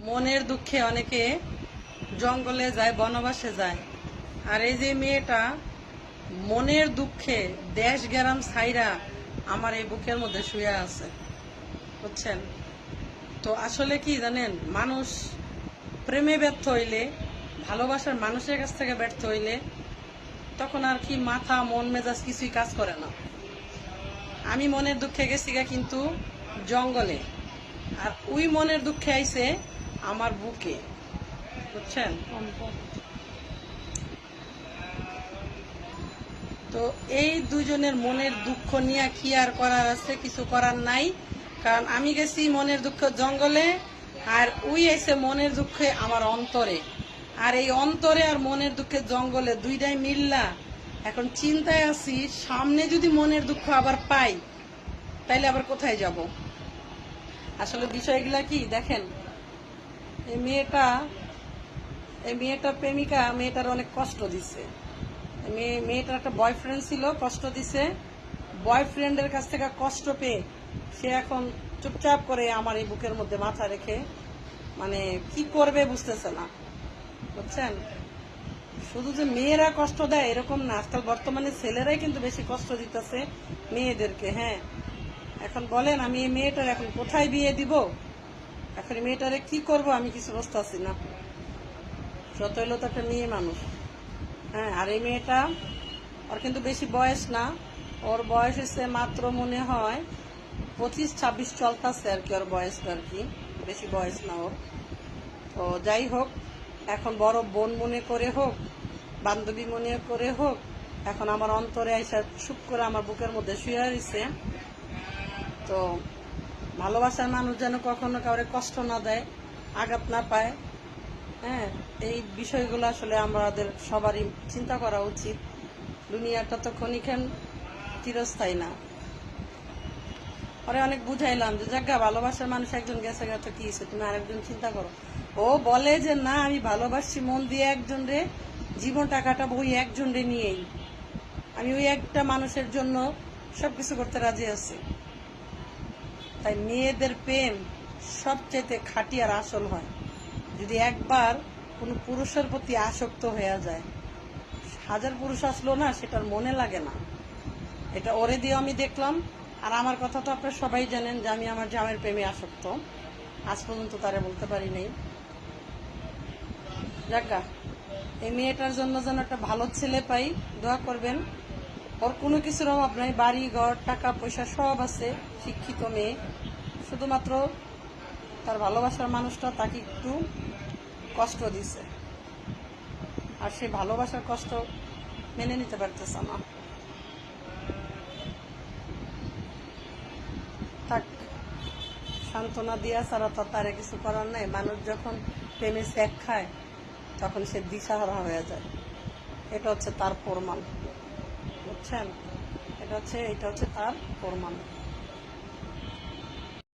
মনের দুঃখে অনেকে জঙ্গলে যায়, বনবাসে যায়। আর এই যে মেয়েটা মনের দুঃখে দেশ গ্রাম ছাইরা আমার এই বুকের মধ্যে শুয়ে আছে, বুঝছেন? তো আসলে কি জানেন, মানুষ প্রেমে ব্যর্থ হইলে, ভালোবাসার মানুষের কাছ থেকে ব্যর্থ হইলে তখন আর কি মাথা মন মেজাজ কিছুই কাজ করে না। আমি মনের দুঃখে গেছি গা কিন্তু জঙ্গলে, আর ওই মনের দুঃখে আইছে আমার বুকে, বুঝছেন? তো এই দুজনের মনের দুঃখ নিয়ে কি আর করার আছে, কিছু করার নাই। কারণ আমি গেছি মনের দুঃখ জঙ্গলে, আর ওই এসে মনের দুঃখে আমার অন্তরে। আর এই অন্তরে আর মনের দুঃখের জঙ্গলে দুইটাই মিললা এখন চিন্তায় আছি, সামনে যদি মনের দুঃখ আবার পাই তাইলে আবার কোথায় যাব। আসলে বিষয়গুলা কি দেখেন, এই মেয়েটা প্রেমিকা মেয়েটার অনেক কষ্ট দিছে। মেয়েটার একটা বয়ফ্রেন্ড ছিল, কষ্ট দিছে। বয়ফ্রেন্ডের কাছ থেকে কষ্ট পেয়ে সে এখন চুপচাপ করে আমার এই বুকের মধ্যে মাথা রেখে মানে কি করবে বুঝতেছে না, বুঝছেন? শুধু যে মেয়েরা কষ্ট দেয় এরকম না, আজকাল বর্তমানে ছেলেরাই কিন্তু বেশি কষ্ট দিতেছে মেয়েদেরকে। হ্যাঁ, এখন বলেন আমি এই মেয়েটার এখন কোথায় বিয়ে দিব, এখন মেয়েটারে কি করব আমি কিছু বুঝতেছি না। যত হইলো তো একটা মেয়ে মানুষ। হ্যাঁ, আর এই মেয়েটা ওর কিন্তু বেশি বয়স না, ওর বয়স হচ্ছে মাত্র মনে হয় 25-26 চলতেছে আর কি, ওর বয়সটা আর কি, বেশি বয়স না ওর। তো যাই হোক, এখন বড় বোন মনে করে হোক, বান্ধবী মনে করে হোক, এখন আমার অন্তরে আইসা সুখ করে আমার বুকের মধ্যে শুয়ে রয়েছে। তো ভালোবাসার মানুষ যেন কখনো কাউরে কষ্ট না দেয়, আঘাত না পায়। হ্যাঁ, এই বিষয়গুলো আসলে আমাদের সবারই চিন্তা করা উচিত। দুনিয়াটা তো ক্ষণিক্ষণ চিরস্থায়ী না। পরে অনেক বুঝাইলাম যে জায়গা ভালোবাসার মানুষ একজন গেছে গেছে কি হয়েছে, তুমি আরেকজন চিন্তা করো। ও বলে যে না আমি ভালোবাসছি মন দিয়ে একজন রে, জীবনটা কাটাবো ওই একজন রে নিয়েই, আমি ওই একটা মানুষের জন্য সবকিছু করতে রাজি আছি। তাই মেয়েদের প্রেম সবচেয়ে খাঁটি আর আসল হয় যদি একবার কোনো পুরুষের প্রতি আসক্ত হয়ে যায়। হাজার পুরুষ আসলো না, সেটার মনে লাগে না। এটা ওরে দিয়ে আমি দেখলাম। আর আমার কথা তো আপনারা সবাই জানেন যে আমি আমার জামের প্রেমে আসক্ত, আজ পর্যন্ত তারে বলতে পারি নাই। যাজ্ঞা, এই মেয়েটার জন্য যেন একটা ভালো ছেলে পাই, দোয়া করবেন। ওর কোনো কিছুর অভাব নাই, বাড়ি ঘর টাকা পয়সা সব আছে, শিক্ষিত মেয়ে। শুধুমাত্র তার ভালোবাসার মানুষটা তাকে একটু কষ্ট দিছে, আর সে ভালোবাসার কষ্ট মেনে নিতে পারতেছে না। থাক, সান্ত্বনা দিয়া ছাড়া তো তারে কিছু করার নাই। মানুষ যখন প্রেমে স্যাক খায় তখন সে দিশাহারা হয়ে যায়। এটা হচ্ছে তার প্রমাণ, বুঝছেন? এটা হচ্ছে তার প্রমাণ।